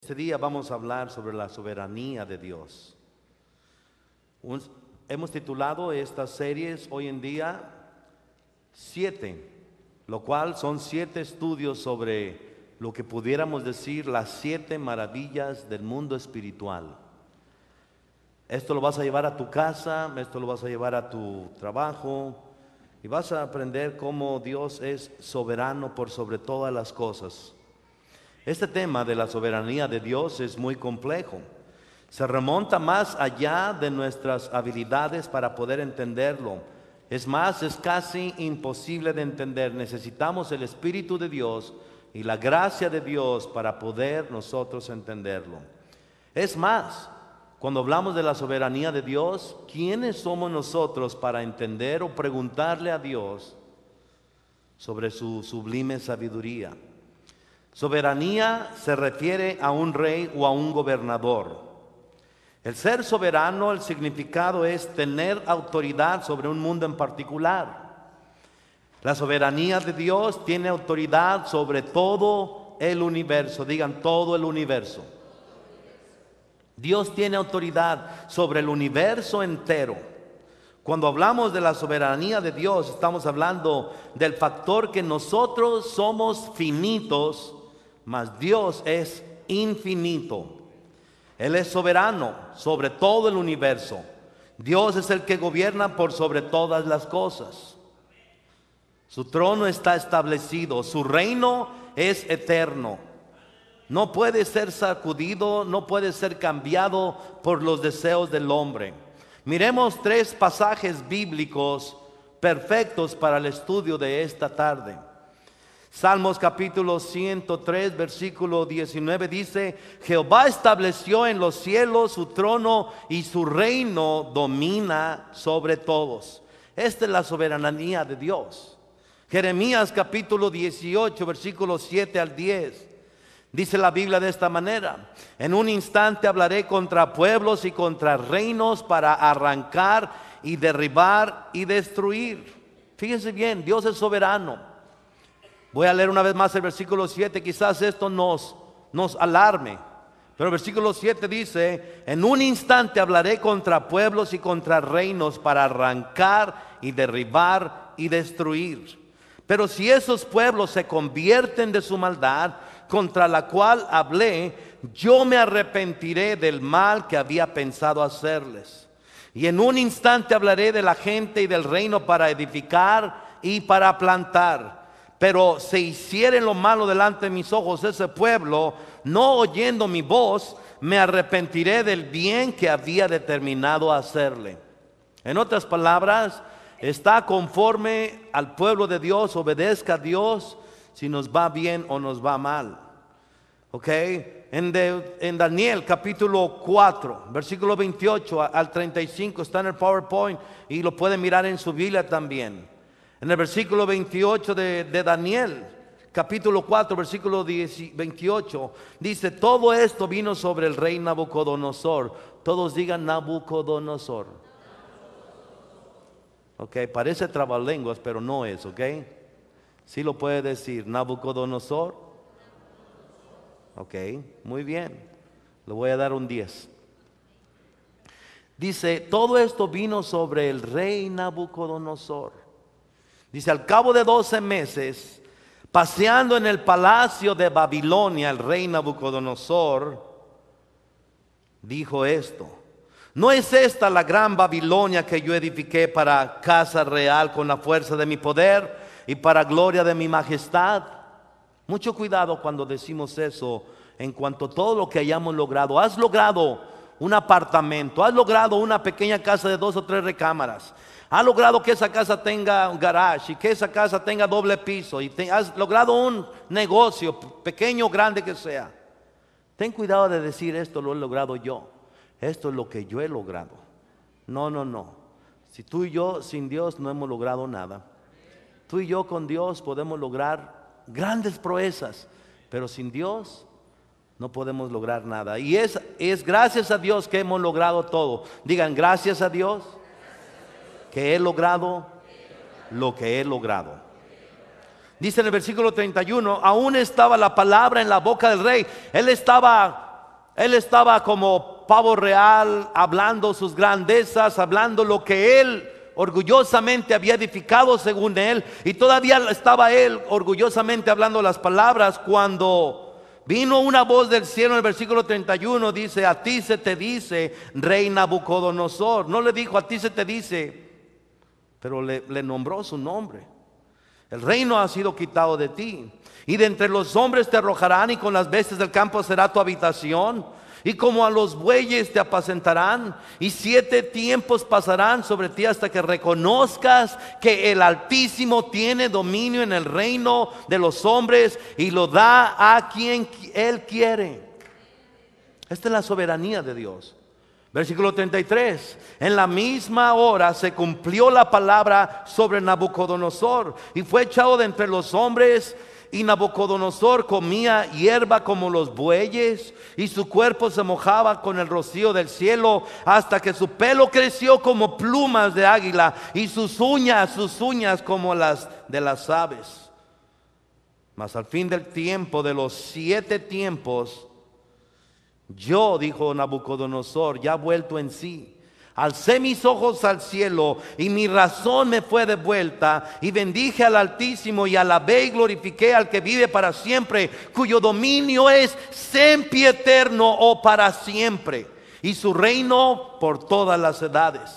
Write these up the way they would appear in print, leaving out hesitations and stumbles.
Este día vamos a hablar sobre la soberanía de Dios. Hemos titulado estas series hoy en día 7, lo cual son 7 estudios sobre lo que pudiéramos decir las 7 maravillas del mundo espiritual. Esto lo vas a llevar a tu casa, esto lo vas a llevar a tu trabajo y vas a aprender cómo Dios es soberano por sobre todas las cosas. Este tema de la soberanía de Dios es muy complejo. Se remonta más allá de nuestras habilidades para poder entenderlo. Es más, es casi imposible de entender. Necesitamos el Espíritu de Dios y la gracia de Dios para poder nosotros entenderlo. Es más, cuando hablamos de la soberanía de Dios, ¿quiénes somos nosotros para entender o preguntarle a Dios sobre su sublime sabiduría? Soberanía se refiere a un rey o a un gobernador. El ser soberano, el significado es tener autoridad sobre un mundo en particular. La soberanía de Dios tiene autoridad sobre todo el universo. Digan, todo el universo. Dios tiene autoridad sobre el universo entero. Cuando hablamos de la soberanía de Dios, estamos hablando del factor que nosotros somos finitos, mas Dios es infinito. Él es soberano sobre todo el universo. Dios es el que gobierna por sobre todas las cosas. Su trono está establecido, su reino es eterno. No puede ser sacudido, no puede ser cambiado por los deseos del hombre. Miremos 3 pasajes bíblicos perfectos para el estudio de esta tarde. Salmos capítulo 103, versículo 19 dice: Jehová estableció en los cielos su trono y su reino domina sobre todos. Esta es la soberanía de Dios. Jeremías capítulo 18, versículos 7 al 10. Dice la Biblia de esta manera: En un instante hablaré contra pueblos y contra reinos para arrancar y derribar y destruir. Fíjense bien, Dios es soberano. Voy a leer una vez más el versículo 7, quizás esto nos alarme. Pero el versículo 7 dice: En un instante hablaré contra pueblos y contra reinos para arrancar y derribar y destruir. Pero si esos pueblos se convierten de su maldad, contra la cual hablé, yo me arrepentiré del mal que había pensado hacerles. Y en un instante hablaré de la gente y del reino para edificar y para plantar. Pero si hicieren lo malo delante de mis ojos ese pueblo, no oyendo mi voz, me arrepentiré del bien que había determinado hacerle. En otras palabras, está conforme al pueblo de Dios, obedezca a Dios, si nos va bien o nos va mal. Ok, en Daniel capítulo 4, versículo 28 al 35, está en el PowerPoint y lo pueden mirar en su Biblia también. En el versículo 28 de Daniel, capítulo 4, versículo 28, dice: todo esto vino sobre el rey Nabucodonosor. Todos digan Nabucodonosor. Ok, parece trabalenguas, pero no es, ok. Sí lo puede decir, Nabucodonosor. Ok, muy bien. Le voy a dar un 10. Dice: todo esto vino sobre el rey Nabucodonosor. Dice: al cabo de 12 meses, paseando en el palacio de Babilonia, el rey Nabucodonosor dijo esto: ¿no es esta la gran Babilonia que yo edifiqué para casa real con la fuerza de mi poder y para gloria de mi majestad? Mucho cuidado cuando decimos eso en cuanto a todo lo que hayamos logrado. Has logrado un apartamento, has logrado una pequeña casa de 2 o 3 recámaras, has logrado que esa casa tenga un garage y que esa casa tenga doble piso, y has logrado un negocio, pequeño o grande que sea. Ten cuidado de decir: esto lo he logrado yo, esto es lo que yo he logrado. No. Si tú y yo sin Dios no hemos logrado nada. Tú y yo con Dios podemos lograr grandes proezas, pero sin Dios no podemos lograr nada. Y es gracias a Dios que hemos logrado todo. Digan: gracias a Dios que he logrado lo que he logrado. Dice en el versículo 31: aún estaba la palabra en la boca del rey. Él estaba Él estaba como pavo real, hablando sus grandezas, hablando lo que él orgullosamente había edificado según él, y todavía estaba él orgullosamente hablando las palabras cuando vino una voz del cielo. En el versículo 31 dice: a ti se te dice, rey Nabucodonosor. No le dijo a ti se te dice, pero le nombró su nombre. El reino ha sido quitado de ti, y de entre los hombres te arrojarán, y con las bestias del campo será tu habitación, y como a los bueyes te apacentarán, y 7 tiempos pasarán sobre ti hasta que reconozcas que el Altísimo tiene dominio en el reino de los hombres y lo da a quien Él quiere. Esta es la soberanía de Dios. Versículo 33: en la misma hora se cumplió la palabra sobre Nabucodonosor, y fue echado de entre los hombres. Y Nabucodonosor comía hierba como los bueyes, y su cuerpo se mojaba con el rocío del cielo, hasta que su pelo creció como plumas de águila, y sus uñas como las de las aves. Mas al fin del tiempo, de los 7 tiempos, yo, dijo Nabucodonosor, ya vuelto en sí, alcé mis ojos al cielo, y mi razón me fue devuelta, y bendije al Altísimo, y alabé y glorifiqué al que vive para siempre, cuyo dominio es sempiterno o para siempre, y su reino por todas las edades.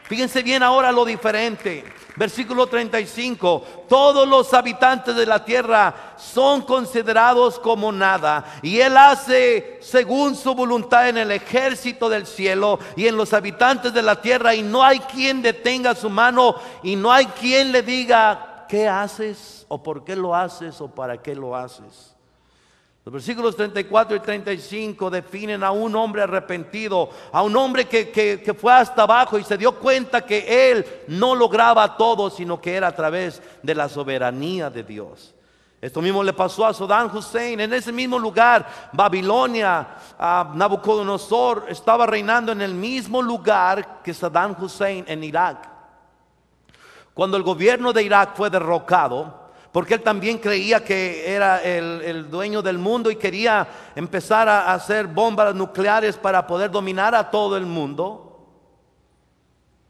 Fíjense bien ahora lo diferente. Versículo 35: todos los habitantes de la tierra son considerados como nada, y Él hace según su voluntad en el ejército del cielo y en los habitantes de la tierra, y no hay quien detenga su mano, y no hay quien le diga: ¿qué haces? ¿O por qué lo haces? ¿O para qué lo haces? Los versículos 34 y 35 definen a un hombre arrepentido, a un hombre que fue hasta abajo y se dio cuenta que él no lograba todo, sino que era a través de la soberanía de Dios. Esto mismo le pasó a Saddam Hussein. En ese mismo lugar, Babilonia, Nabucodonosor estaba reinando en el mismo lugar que Saddam Hussein en Irak. Cuando el gobierno de Irak fue derrocado, porque él también creía que era el dueño del mundo y quería empezar a hacer bombas nucleares para poder dominar a todo el mundo,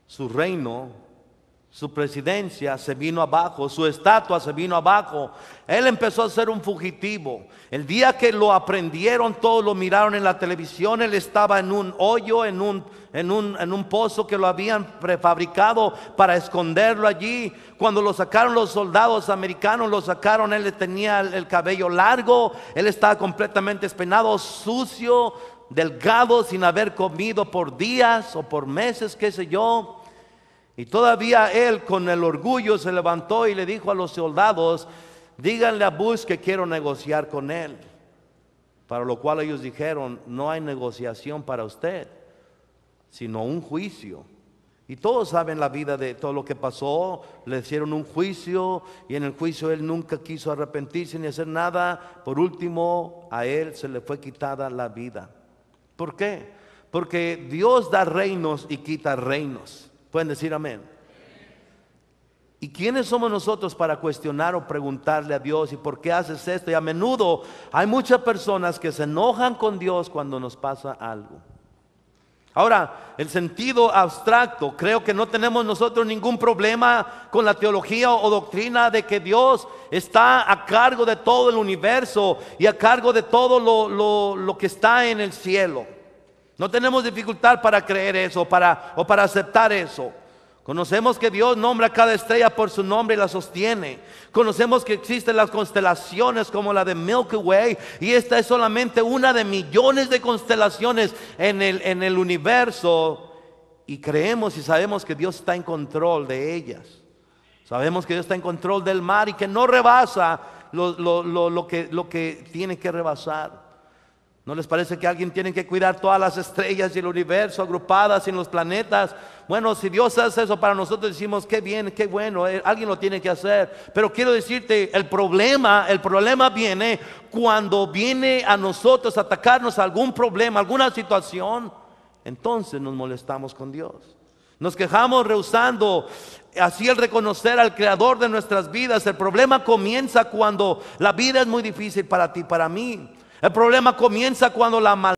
su reino, su presidencia se vino abajo, su estatua se vino abajo. Él empezó a ser un fugitivo. El día que lo aprendieron, todos lo miraron en la televisión. Él estaba en un hoyo, en un pozo que lo habían prefabricado para esconderlo allí. Cuando lo sacaron los soldados americanos, lo sacaron, él tenía el cabello largo, él estaba completamente despeinado, sucio, delgado, sin haber comido por días o por meses, qué sé yo. Y todavía él, con el orgullo, se levantó y le dijo a los soldados: díganle a Bush que quiero negociar con él. Para lo cual ellos dijeron: no hay negociación para usted, sino un juicio. Y todos saben la vida de todo lo que pasó. Le hicieron un juicio, y en el juicio él nunca quiso arrepentirse ni hacer nada. Por último, a él se le fue quitada la vida. ¿Por qué? Porque Dios da reinos y quita reinos. Pueden decir amén. ¿Y quiénes somos nosotros para cuestionar o preguntarle a Dios: ¿y por qué haces esto? Y a menudo hay muchas personas que se enojan con Dios cuando nos pasa algo. Ahora, el sentido abstracto, creo que no tenemos nosotros ningún problema con la teología o doctrina de que Dios está a cargo de todo el universo y a cargo de todo lo que está en el cielo. No tenemos dificultad para creer eso o para aceptar eso. Conocemos que Dios nombra cada estrella por su nombre y la sostiene. Conocemos que existen las constelaciones como la de Milky Way, y esta es solamente una de millones de constelaciones en el universo. Y creemos y sabemos que Dios está en control de ellas. Sabemos que Dios está en control del mar y que no rebasa lo que tiene que rebasar. ¿No les parece que alguien tiene que cuidar todas las estrellas y el universo agrupadas en los planetas? Bueno, si Dios hace eso para nosotros, decimos: qué bien, qué bueno, alguien lo tiene que hacer. Pero quiero decirte, el problema viene cuando viene a nosotros a atacarnos algún problema, alguna situación. Entonces nos molestamos con Dios. Nos quejamos rehusando así el reconocer al creador de nuestras vidas. El problema comienza cuando la vida es muy difícil para ti, para mí. El problema comienza cuando la maldad